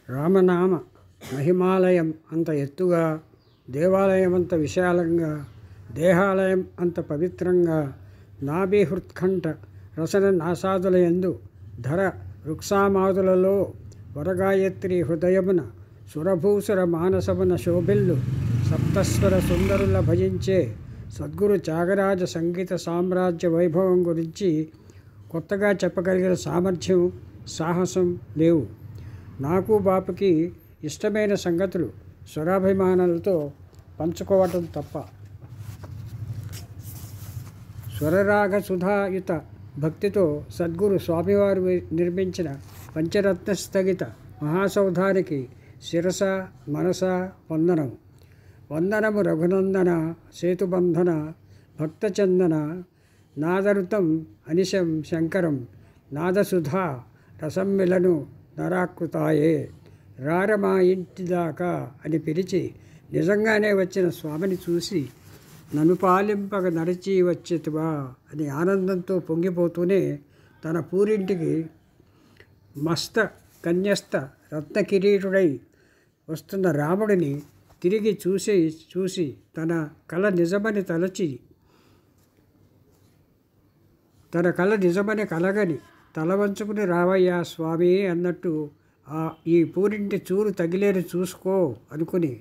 రామనామ మహిమాలయం అంత ఎత్తుగా, దేవాలయం అంత విశాలంగా, దేహాలయం అంత పవిత్రంగా, నాభి హృత్కంఠ రసన నాసాదుల యందు ధర వృక్షామాదులలో వరగాయత్రి హృదయమున సురభూసుర మానసమున శోభిల్లు సప్తస్వర సుందరుల భజించే సద్గురు త్యాగరాజ సంగీత సామ్రాజ్య వైభవం గురించి కొత్తగా చెప్పగలిగిన సామర్థ్యం, సాహసం లేవు. నాకు బాపుకి ఇష్టమైన సంగతులు స్వరాభిమానాలతో పంచుకోవటం తప్ప. స్వరరాగ సుధాయుత భక్తితో సద్గురు స్వామివారు నిర్మించిన పంచరత్న స్థగిత మహాసౌధానికి శిరస మనస వందనం. వందనము రఘునందన సేతుబంధన భక్తచందన నాదరుతం అనిశం శంకరం నాదసుధా రసమ్మిలను నరాకృతాయే. రారమా ఇంటి దాకా అని పిలిచి నిజంగానే వచ్చిన స్వామిని చూసి నన్ను పాలింపక నడిచి వచ్చేతువా అని ఆనందంతో పొంగిపోతూనే తన పూరింటికి మస్త కన్యస్త రత్నకిరీటుడై వస్తున్న రాముడిని తిరిగి చూసి తన కళ నిజమని కలగని తల వంచుకుని రావయ్యా స్వామి అన్నట్టు ఈ పూరింటి చూరు తగిలేరు చూసుకో అనుకుని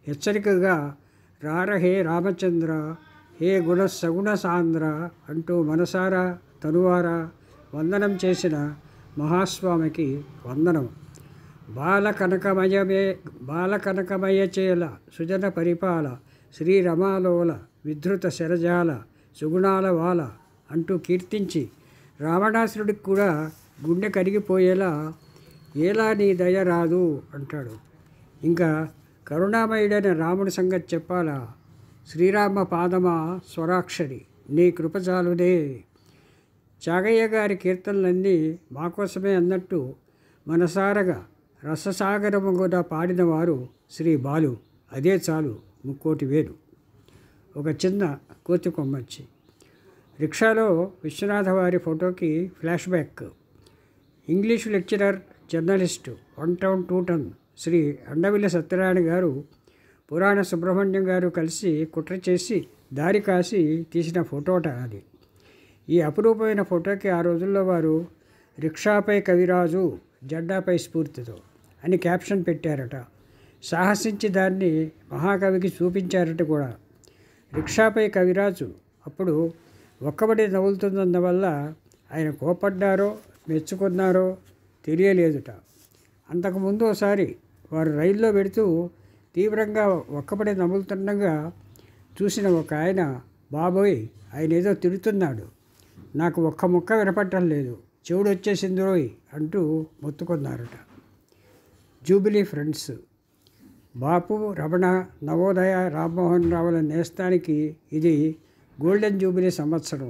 హెచ్చరికగా రారహే రామచంద్ర హే గుణ సగుణ సాంద్ర అంటూ మనసారా తనువారా వందనం చేసిన మహాస్వామికి వందనం. బాలకనకమయ చేల సుజన పరిపాల శ్రీరమాలోల విధృత శరజాల సుగుణాల వాల అంటూ కీర్తించి రావణాసురుడికి కూడా గుండె కరిగిపోయేలా ఏలా నీ దయ రాదు అంటాడు. ఇంకా కరుణామయుడైన రాముడి సంగతి చెప్పాలా? శ్రీరామ పాదమా స్వరాక్షరి నీ కృపచాలునే. చాగయ్య గారి కీర్తనలన్నీ మాకోసమే అన్నట్టు మనసారగా రససాగరము కూడా పాడినవారు శ్రీ బాలు. అదే చాలు ముక్కోటి వేలు. ఒక చిన్న కోతి కొమ్మచ్చి రిక్షాలో విశ్వనాథ వారి ఫోటోకి flash back. English lecturer, journalist, 1 town 2 టన్ శ్రీ అండవిల్లి సత్యనారాయణ గారు, పురాణ సుబ్రహ్మణ్యం గారు కలిసి కుట్ర చేసి దారి కాసి తీసిన ఫోటోట అది. ఈ అపురూపమైన ఫోటోకి ఆ రోజుల్లో వారు రిక్షాపై కవిరాజు జెండాపై స్ఫూర్తితో అని క్యాప్షన్ పెట్టారట. సాహసించి దాన్ని మహాకవికి చూపించారట కూడా. రిక్షాపై కవిరాజు అప్పుడు ఒక్కబడి నవ్వులుతున్నందువల్ల ఆయన కోపడ్డారో మెచ్చుకున్నారో తెలియలేదుట. అంతకుముందు ఒకసారి వారు రైల్లో పెడుతూ తీవ్రంగా ఒక్కబడి నవ్వులుతుండగా చూసిన ఒక ఆయన, బాబోయ్ ఆయన ఏదో తిడుతున్నాడు, నాకు ఒక్క ముక్క వినపడటం లేదు, చెవుడు వచ్చేసిందిరోయ్ అంటూ మొత్తుకున్నారట. Jubilee friends. బాపు, రమణ, నవోదయ, రామ్మోహన్ రావుల నేస్తానికి ఇది గోల్డెన్ జూబిలీ సంవత్సరం.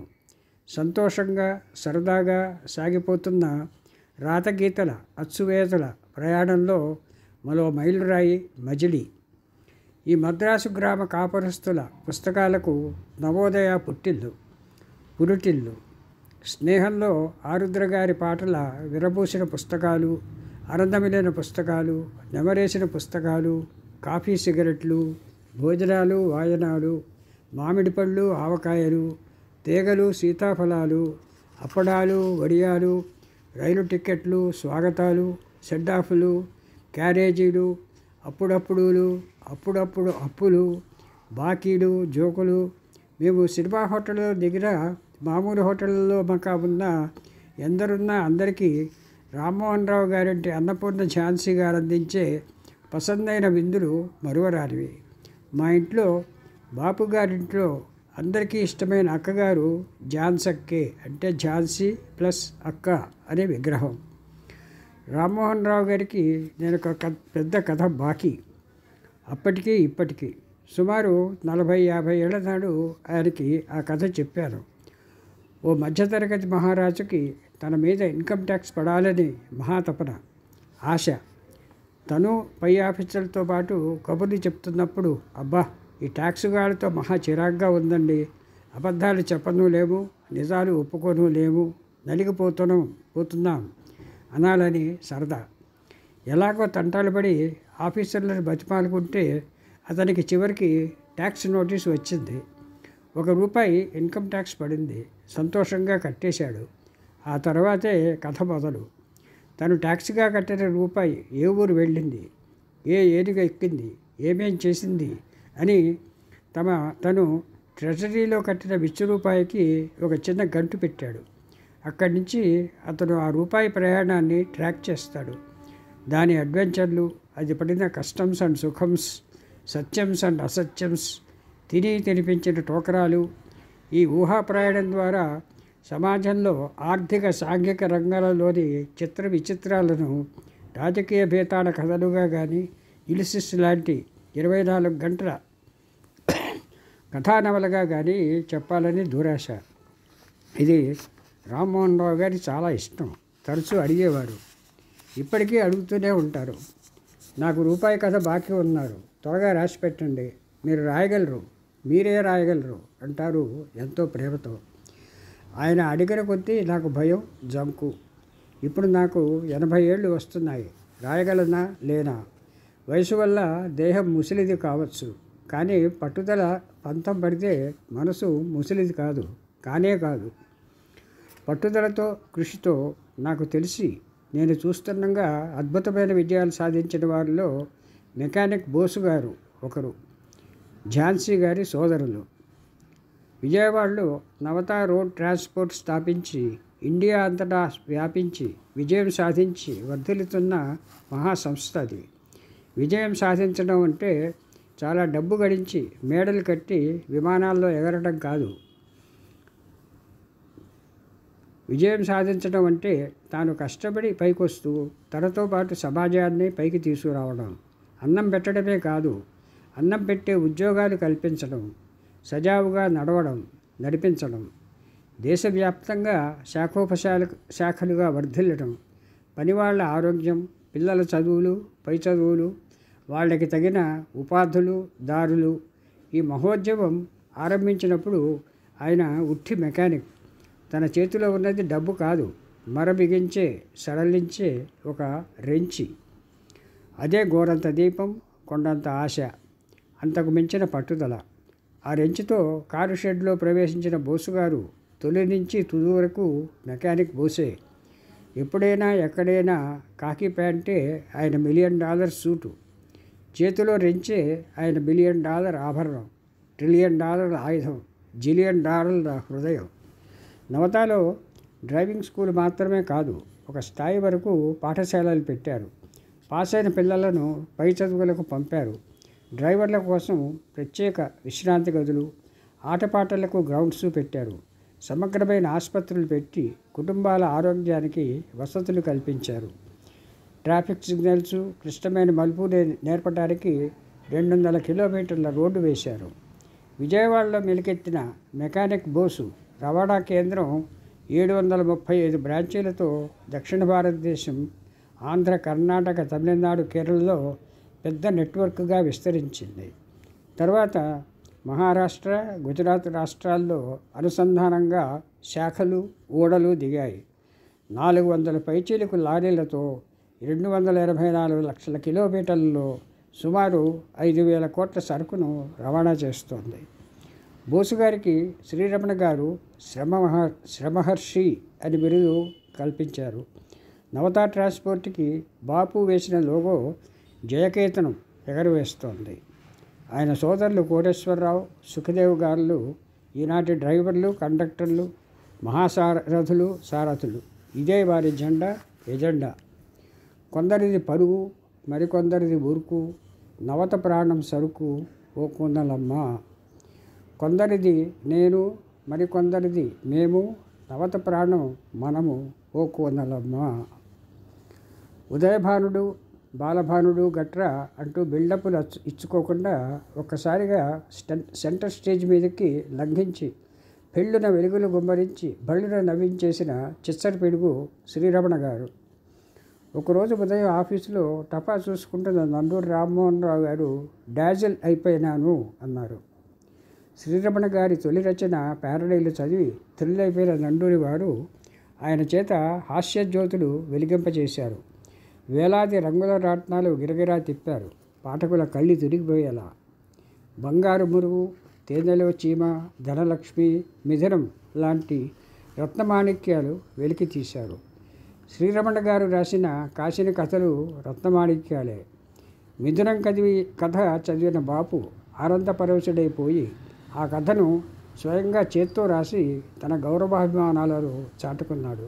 సంతోషంగా సరదాగా సాగిపోతున్న రాతగీతల అచ్చువేతల ప్రయాణంలో మరో మైలురాయి మజిలీ. ఈ మద్రాసు గ్రామ కాపురస్తుల పుస్తకాలకు నవోదయ పురిటిల్లు. స్నేహంలో ఆరుద్రగారి పాటల విరబూసిన పుస్తకాలు, అరందమిలిన పుస్తకాలు, నెమరేసిన పుస్తకాలు, కాఫీ సిగరెట్లు, భోజనాలు వాయనాలు, మామిడి పళ్ళు ఆవకాయలు, తీగలు సీతాఫలాలు, అప్పడాలు వడియాలు, రైలు టిక్కెట్లు, స్వాగతాలు, సెడ్డాఫులు, క్యారేజీలు, అప్పుడప్పుడు అప్పులు, బాకీలు, జోకులు. మేము సినిమా హోటల్లో దిగిన మామూలు హోటళ్ళలో మకా ఉన్న ఎందరున్నా అందరికీ రామ్మోహన్ రావు గారంటే అన్నపూర్ణ ఝాన్సీ గారు అందించే పసందైన విందులు మరువరానివి. మా ఇంట్లో, బాపు గారింట్లో అందరికీ ఇష్టమైన అక్కగారు ఝాన్సక్కే, అంటే ఝాన్సీ ప్లస్ అక్క అనే విగ్రహం. రామ్మోహన్ రావు గారికి నేను ఒక పెద్ద కథ బాకీ. అప్పటికీ ఇప్పటికీ సుమారు 40-50 ఏళ్ల నాడు ఆయనకి ఆ కథ చెప్పాను. ఓ మధ్యతరగతి మహారాజుకి తన మీద ఇన్కమ్ ట్యాక్స్ పడాలని మహాతపన, ఆశ. తను పై ఆఫీసర్లతో పాటు కబుర్లు చెప్తున్నప్పుడు, అబ్బా ఈ ట్యాక్స్ గాడితో మహా చిరాగ్గా ఉందండి, అబద్ధాలు చెప్పను లేము, నిజాలు ఒప్పుకోను లేము, నలిగిపోతున్నాం అనాలని సరదా. ఎలాగో తంటాలు పడి ఆఫీసర్లను బతిమాలుకుంటే అతనికి చివరికి ట్యాక్స్ నోటీస్ వచ్చింది. ₹1 ఇన్కమ్ ట్యాక్స్ పడింది. సంతోషంగా కట్టేశాడు. ఆ తర్వాతే కథ మొదలు. తను ట్యాక్స్గా కట్టిన రూపాయి ఏ ఊరు వెళ్ళింది, ఏ ఏనుగ ఎక్కింది, ఏమేం చేసింది అని తను ట్రెజరీలో కట్టిన ₹1 ఒక చిన్న గంటు పెట్టాడు. అక్కడి నుంచి అతను ఆ రూపాయి ప్రయాణాన్ని ట్రాక్ చేస్తాడు. దాని అడ్వెంచర్లు, అది పడిన కస్టమ్స్ అండ్ సుఖమ్స్, సత్యమ్స్ అండ్ అసత్యమ్స్, తినిపించిన టోకరాలు. ఈ ఊహా ప్రయాణం ద్వారా సమాజంలో ఆర్థిక సాంఘిక రంగాలలోని చిత్ర విచిత్రాలను రాజకీయ భేతాల కథలుగా కానీ, యులిసిస్ లాంటి 24 గంటల కథానవలగా కానీ చెప్పాలని దురాశ. ఇది రామ్మోహన్ రావు గారికి చాలా ఇష్టం. తరచూ అడిగేవారు, ఇప్పటికీ అడుగుతూనే ఉంటారు. నాకు రూపాయి కథ బాకీ ఉన్నారు, త్వరగా రాసి పెట్టండి, మీరు రాయగలరు, మీరే రాయగలరు అంటారు ఎంతో ప్రేమతో. ఆయన అడిగిన కొద్దీ నాకు భయం, జంకు. ఇప్పుడు నాకు 80 ఏళ్ళు వస్తున్నాయి. రాయగలనా లేనా? వయసు వల్ల దేహం ముసలిది కావచ్చు, కానీ పట్టుదల పంతం పడితే మనసు ముసలిది కానే కాదు. పట్టుదలతో, కృషితో నాకు తెలిసి నేను చూస్తుండగా అద్భుతమైన విజయాలు సాధించిన వారిలో మెకానిక్ బోసు గారు ఒకరు. ఝాన్సీ గారి సోదరులు. విజయవాడలో నవతా రోడ్ ట్రాన్స్పోర్ట్ స్థాపించి ఇండియా అంతటా వ్యాపించి విజయం సాధించి వర్ధిల్లుతున్న మహాసంస్థ అది. విజయం సాధించడం అంటే చాలా డబ్బు గడించి మేడలు కట్టి విమానాల్లో ఎగరడం కాదు. విజయం సాధించడం అంటే తాను కష్టపడి పైకొస్తూ తనతో పాటు సమాజాన్ని పైకి తీసుకురావడం. అన్నం పెట్టడమే కాదు, అన్నం పెట్టే ఉద్యోగాలు కల్పించడం, సజావుగా నడిపించడం, దేశవ్యాప్తంగా శాఖలుగా వర్ధిల్లడం, పనివాళ్ల ఆరోగ్యం, పిల్లల చదువులు, పై చదువులు, వాళ్ళకి తగిన ఉపాధులు, దారులు. ఈ మహోద్యమం ఆరంభించినప్పుడు ఆయన ఉట్టి మెకానిక్. తన చేతిలో ఉన్నది డబ్బు కాదు, మర బిగించే, సడలించే ఒక రెంచి. అదే గోరంత దీపం, కొండంత ఆశ, అంతకు మించిన పట్టుదల. ఆ రెంచితో కారు షెడ్లో ప్రవేశించిన బోసుగారు తొలి నుంచి తుది వరకు మెకానిక్ బోసే. ఎప్పుడైనా ఎక్కడైనా కాకి ప్యాంటే ఆయన $1 మిలియన్ సూటు, చేతిలో రెంచే ఆయన $1 బిలియన్ ఆభరణం, $1 ట్రిలియన్ ఆయుధం, $1 జిలియన్ హృదయం. నవతాలో డ్రైవింగ్ స్కూల్ మాత్రమే కాదు, ఒక స్థాయి వరకు పాఠశాలలు పెట్టారు. పాస్ అయిన పిల్లలను పై చదువులకు పంపారు. డ్రైవర్ల కోసం ప్రత్యేక విశ్రాంతి గదులు, ఆటపాటలకు గ్రౌండ్స్ పెట్టారు. సమగ్రమైన ఆసుపత్రులు పెట్టి కుటుంబాల ఆరోగ్యానికి వసతులు కల్పించారు. ట్రాఫిక్ సిగ్నల్స్, క్లిష్టమైన మలుపు నేర్పడానికి 200 కిలోమీటర్ల రోడ్డు వేశారు. విజయవాడలో మెలికెత్తిన మెకానిక్ బోసు రవాణా కేంద్రం 735 బ్రాంచీలతో దక్షిణ భారతదేశం, ఆంధ్ర, కర్ణాటక, తమిళనాడు, కేరళలో పెద్ద నెట్వర్క్గా విస్తరించింది. తర్వాత మహారాష్ట్ర, గుజరాత్ రాష్ట్రాల్లో అనుసంధానంగా శాఖలు, ఊడలు దిగాయి. 400 పైచీలకు లారీలతో 284 లక్షల కిలోమీటర్లలో సుమారు 5,000 కోట్ల సరుకును రవాణా చేస్తోంది. బోసుగారికి శ్రీరమణ గారు శ్రమహర్షి అని బిరుదు కల్పించారు. నవతా ట్రాన్స్పోర్ట్కి బాపు వేసిన లోగో జయకేతనం ఎగరవేస్తోంది. ఆయన సోదరులు కోటేశ్వరరావు, సుఖదేవ్ గారు ఈనాటి డ్రైవర్లు, కండక్టర్లు, మహాసారథులు, సారథులు. ఇదే వారి ఎజెండా. కొందరిది పరుగు, మరికొందరిది ఉరుకు, నవత ప్రాణం సరుకు ఓ కుందలమ్మ. కొందరిది నేను, మరికొందరిది మేము, నవత ప్రాణం మనము ఓ కుందలమ్మ. ఉదయభానుడు, బాలభానుడు గట్రా అంటూ బిల్డప్లు ఇచ్చుకోకుండా ఒక్కసారిగా సెంటర్ స్టేజ్ మీదకి లంఘించి పెళ్ళున వెలుగులు గుమ్మరించి బళ్ళున నవ్వించేసిన చిచ్చరి పిడుగు శ్రీరమణ గారు. ఒకరోజు ఉదయం ఆఫీసులో టపా చూసుకుంటున్న నండూరి రామ్మోహన్ రావు గారు డాజిల్ అయిపోయినాను అన్నారు. శ్రీరమణ గారి తొలి రచన ప్యారడైలు చదివి థ్రిల్ అయిపోయిన నండూరి వారు ఆయన చేత హాస్యజ్యోతులు వెలిగింపజేశారు. వేలాది రంగుల రాట్నాలు గిరగిరా తిప్పారు. పాఠకుల కళ్ళు తిరిగిపోయేలా. బంగారు మురుగు, తేనెలో చీమ, ధనలక్ష్మి, మిథునం లాంటి రత్నమాణిక్యాలు వెలికి తీశారు. శ్రీరమణ గారు రాసిన కాశీని కథలు రత్నమాణిక్యాలే. మిథునం కథ చదివిన బాపు ఆనందపరవశుడైపోయి ఆ కథను స్వయంగా చేత్తో రాసి తన గౌరవాభిమానాలను చాటుకున్నాడు.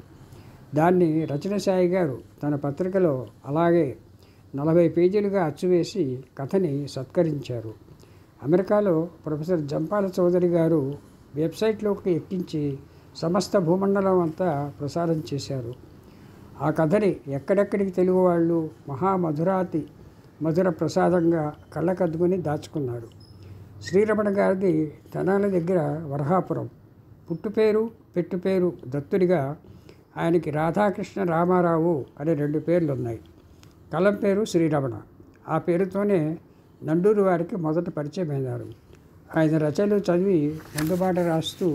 దాన్ని రచనసాయి గారు తన పత్రికలో అలాగే 40 పేజీలుగా అచ్చువేసి కథని సత్కరించారు. అమెరికాలో ప్రొఫెసర్ జంపాల చౌదరి గారు వెబ్సైట్లోకి ఎక్కించి సమస్త భూమండలం అంతా ప్రసారం చేశారు. ఆ కథని ఎక్కడెక్కడికి తెలుగు వాళ్ళు మధుర ప్రసాదంగా కళ్ళకద్దుకుని దాచుకున్నారు. శ్రీరమణ గారిది తెనాలి దగ్గర వరహాపురం. పుట్టుపేరు పెట్టుపేరు దత్తుడిగా ఆయనకి రాధాకృష్ణ రామారావు అనే 2 పేర్లున్నాయి. కలం పేరు శ్రీరమణ. ఆ పేరుతోనే నండూరు వారికి మొదట పరిచయమైనారు. ఆయన రచనలు చదివి ముందుబాట రాస్తూ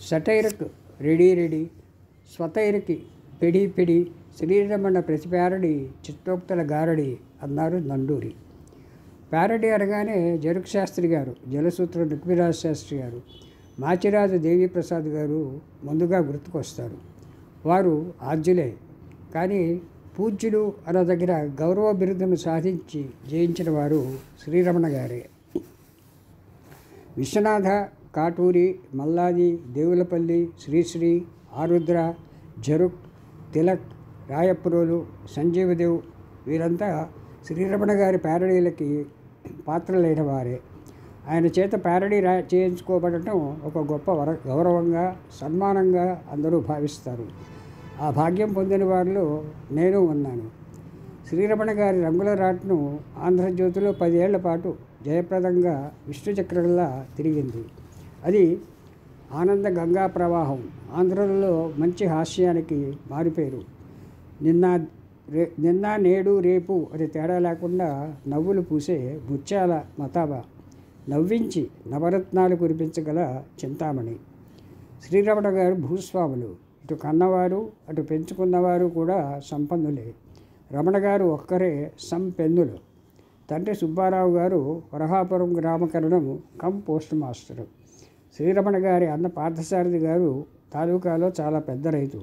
సటైర్క్ రెడీ, స్వతైర్కి పెడి, శ్రీరమణ ప్రతి ప్యారడి చిత్తోక్తల గారడి అన్నారు నండూరి. ప్యారడీ అనగానే జరుక్ శాస్త్రి గారు, జలసూత్ర రుక్మిరాజ్ శాస్త్రి గారు, మాచిరాజు దేవీప్రసాద్ గారు ముందుగా గుర్తుకొస్తారు. వారు ఆద్యులే, కానీ పూజ్యులు అన్న దగ్గర గౌరవ బిరుదును సాధించి జయించిన వారు శ్రీరమణ గారే. విశ్వనాథ, కాటూరి, మల్లాది, దేవులపల్లి, శ్రీశ్రీ, ఆరుద్ర, జరుక్, తిలక్, రాయప్రోలు, సంజీవదేవ్ వీరంతా శ్రీరమణ గారి ప్యారడీలకి పాత్రలైన వారే. ఆయన చేత ప్యారడీ చేయించుకోబడటం ఒక గొప్ప గౌరవంగా, సన్మానంగా అందరూ భావిస్తారు. ఆ భాగ్యం పొందిన వారిలో నేను ఉన్నాను. శ్రీరమణ గారి రంగుల రాట్ను ఆంధ్రజ్యోతిలో 10 ఏళ్ల పాటు జయప్రదంగా విష్ణుచక్రంలా తిరిగింది. అది ఆనంద గంగా ప్రవాహం. ఆంధ్రలో మంచి హాస్యానికి మారిపేరు. నిన్న నేడు రేపు అని తేడా లేకుండా నవ్వులు పూసే ముత్యాల మతాబ, నవ్వించి నవరత్నాలు కురిపించగల చింతామణి. శ్రీరమణ గారు భూస్వాములు. ఇటు కన్నవారు అటు పెంచుకున్నవారు కూడా సంపన్నులే. రమణ గారు ఒక్కరే సంపెన్నులు. తండ్రి సుబ్బారావు గారు వరహాపురం గ్రామకరణం పోస్ట్ మాస్టరు. శ్రీరమణ గారి అన్న పార్థసారథి గారు తాలూకాలో చాలా పెద్ద రైతు.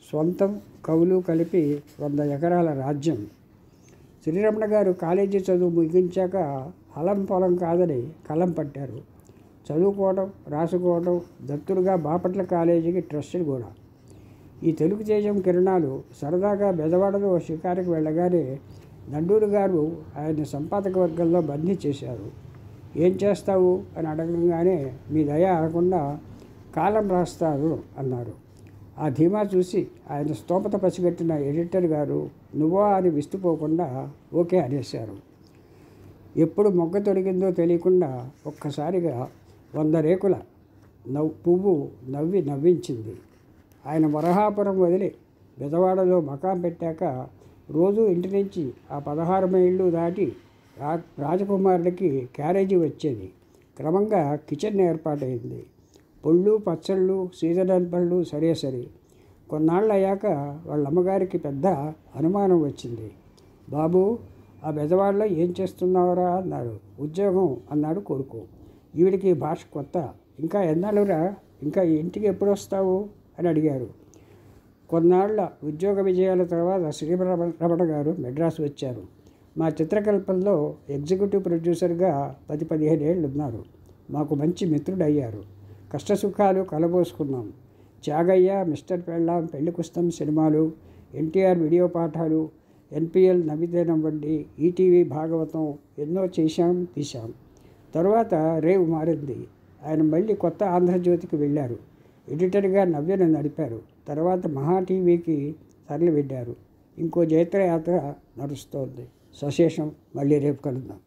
సొంతం కవులు కలిపి 100 ఎకరాల రాజ్యం. శ్రీరమణ గారు కాలేజీ చదువు ముగించాక హలం పొలం కాదని కలం పట్టారు. చదువుకోవడం, రాసుకోవడం, దత్తుడుగా బాపట్ల కాలేజీకి ట్రస్టులు కూడా. ఈ తెలుగు తేజం కిరణాలు సరదాగా బెజవాడలో షికారుకి వెళ్ళగానే నండూరు గారు ఆయన సంపాదక వర్గంలో బదిలీ చేశారు. ఏం చేస్తావు అని అడగగానే మీ దయ అనకుండా కాలం రాస్తారు అన్నారు. ఆ ధీమా చూసి ఆయన స్తోమత పసిగట్టిన ఎడిటర్ గారు నువ్వా అని విస్తుపోకుండా ఓకే అనేశారు. ఎప్పుడు మొగ్గ తొడిగిందో తెలియకుండా ఒక్కసారిగా 100 రేకుల పువ్వు నవ్వించింది. ఆయన వరహాపురం వదిలి బెజవాడలో మకాం పెట్టాక రోజు ఇంటి నుంచి ఆ 16 మైళ్ళు దాటి రాజకుమారుడికి క్యారేజీ వచ్చేది. క్రమంగా కిచెన్ ఏర్పాటైంది. పళ్ళు, పచ్చళ్ళు, సీజనల్ పళ్ళు సరే. కొన్నాళ్ళు అయ్యాక వాళ్ళ అమ్మగారికి పెద్ద అనుమానం వచ్చింది. బాబు, ఆ బెజవాడలో ఏం చేస్తున్నావురా అన్నారు. ఉద్యోగం అన్నాడు కొడుకు. ఈవిడికి భాష కొత్త. ఇంకా ఎన్నాళ్ళురా, ఇంకా ఇంటికి ఎప్పుడు వస్తావు అని అడిగారు. కొన్నాళ్ల ఉద్యోగ విజయాల తర్వాత శ్రీరమణ గారు మెడ్రాస్ వచ్చారు. మా చిత్రకల్పంలో ఎగ్జిక్యూటివ్ ప్రొడ్యూసర్గా 10-15 ఏళ్ళు ఉన్నారు. మాకు మంచి మిత్రుడయ్యారు. కష్టసుఖాలు కలబోసుకున్నాం. త్యాగయ్య, మిస్టర్ పెళ్ళాం, పెళ్లి కుస్తం సినిమాలు, ఎన్టీఆర్ వీడియో పాఠాలు, ఎన్పిఎల్ నవ్వితే నవ్వండి, ఈటీవీ భాగవతం ఎన్నో తీశాం. తరువాత రేవు మారింది. ఆయన మళ్ళీ కొత్త ఆంధ్రజ్యోతికి వెళ్ళారు. ఎడిటర్గా నవ్యను నడిపారు. తర్వాత మహా టీవీకి తరలి వెళ్ళారు. ఇంకో జైత్రయాత్ర నడుస్తోంది. సశేషం. మళ్ళీ రేపు కలుద్దాం.